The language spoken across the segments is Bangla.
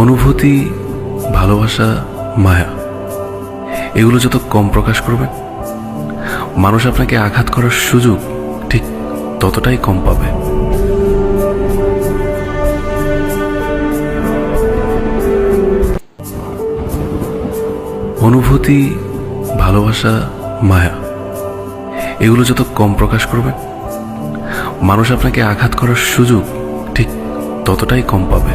অনুভূতি, ভালোবাসা, মায়া এগুলো যত কম প্রকাশ করবেন, মানুষ আপনাকে আঘাত করার সুযোগ ঠিক ততটাই কম পাবে। অনুভূতি, ভালোবাসা, মায়া এগুলো যত কম প্রকাশ করবেন, মানুষ আপনাকে আঘাত করার সুযোগ ঠিক ততটাই কম পাবে।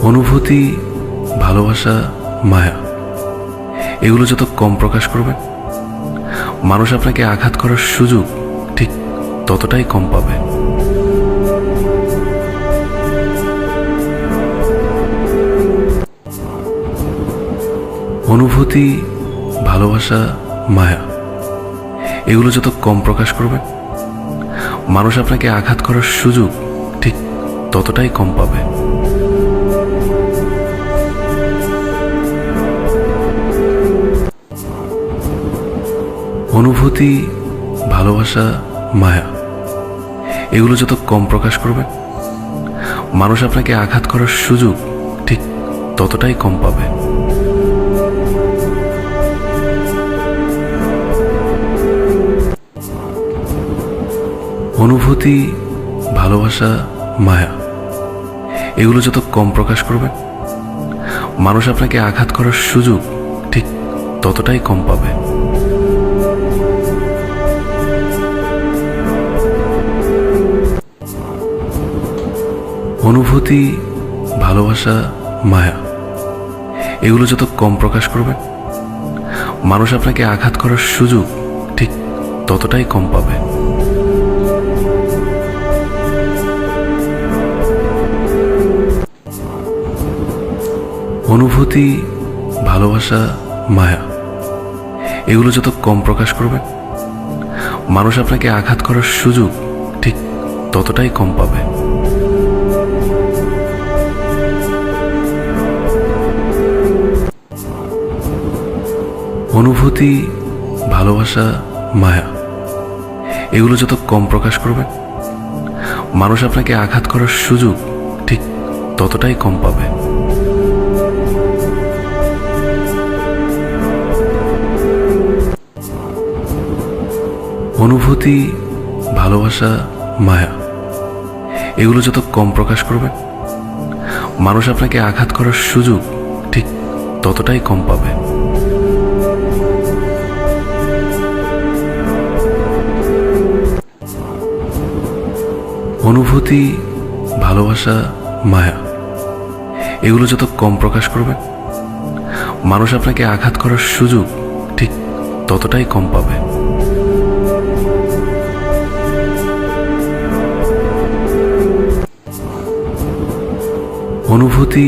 অনুভূতি, ভালোবাসা, মায়া এগুলো যত কম প্রকাশ করবেন, মানুষ আপনাকে আঘাত করার সুযোগ ঠিক ততটাই কম পাবে। অনুভূতি, ভালোবাসা, মায়া এগুলো যত কম প্রকাশ করবেন, মানুষ আপনাকে আঘাত করার সুযোগ ঠিক ততটাই কম পাবে। অনুভূতি, ভালোবাসা, মায়া এগুলো যত কম প্রকাশ করবেন, মানুষ আপনাকে আঘাত করার সুযোগ ঠিক ততটাই কম পাবে। অনুভূতি, ভালোবাসা, মায়া এগুলো যত কম প্রকাশ করবেন, মানুষ আপনাকে আঘাত করার সুযোগ ঠিক ততটাই কম পাবে। অনুভূতি, ভালোবাসা, মায়া এগুলো যত কম প্রকাশ করবেন, মানুষ আপনাকে আঘাত করার সুযোগ ঠিক ততটাই কম পাবে। অনুভূতি, ভালোবাসা, মায়া এগুলো যত কম প্রকাশ করবেন, মানুষ আপনাকে আঘাত করার সুযোগ ঠিক ততটাই কম পাবে। অনুভূতি, ভালোবাসা, মায়া এগুলো যত কম প্রকাশ করবেন, মানুষ আপনাকে আঘাত করার সুযোগ ঠিক ততটাই কম পাবে। অনুভূতি, ভালোবাসা, মায়া এগুলো যত কম প্রকাশ করবেন, মানুষ আপনাকে আঘাত করার সুযোগ ঠিক ততটাই কম পাবে। অনুভূতি, ভালোবাসা, মায়া এগুলো যত কম প্রকাশ করবেন, মানুষ আপনাকে আঘাত করার সুযোগ ঠিক ততটাই কম পাবে। অনুভূতি,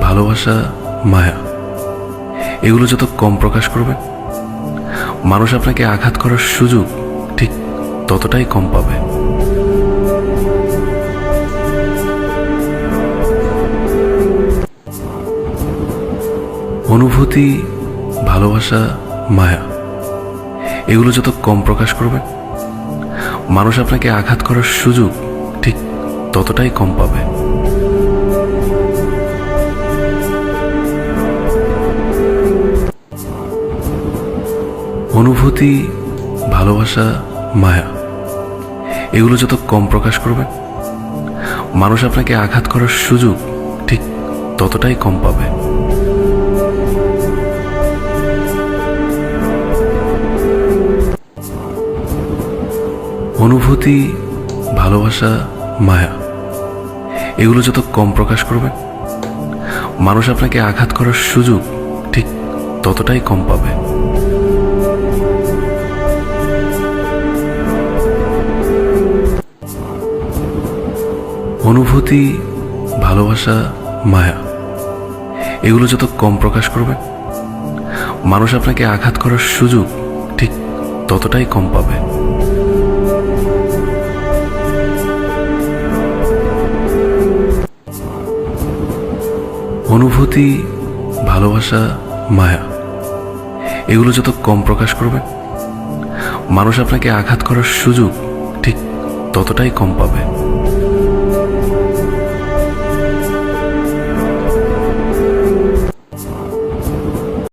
ভালোবাসা, মায়া এগুলো যত কম প্রকাশ করবেন, মানুষ আপনাকে আঘাত করার সুযোগ ঠিক ততটাই কম পাবে। অনুভূতি, ভালোবাসা, মায়া এগুলো যত কম প্রকাশ করবেন, মানুষ আপনাকে আঘাত করার সুযোগ ঠিক ততটাই কম পাবে। অনুভূতি, ভালোবাসা, মায়া এগুলো যত কম প্রকাশ করবেন, মানুষ আপনাকে আঘাত করার সুযোগ ঠিক ততটাই কম পাবে। অনুভূতি, ভালোবাসা, মায়া এগুলো যত কম প্রকাশ করবেন, মানুষ আপনাকে আঘাত করার সুযোগ ঠিক ততটাই কম পাবে। অনুভূতি, ভালোবাসা, মায়া এগুলো যত কম প্রকাশ করবেন, মানুষ আপনাকে আঘাত করার সুযোগ ঠিক ততটাই কম পাবে। অনুভূতি, ভালোবাসা, মায়া এগুলো যত কম প্রকাশ করবেন, মানুষ আপনাকে আঘাত করার সুযোগ ঠিক ততটাই কম পাবে।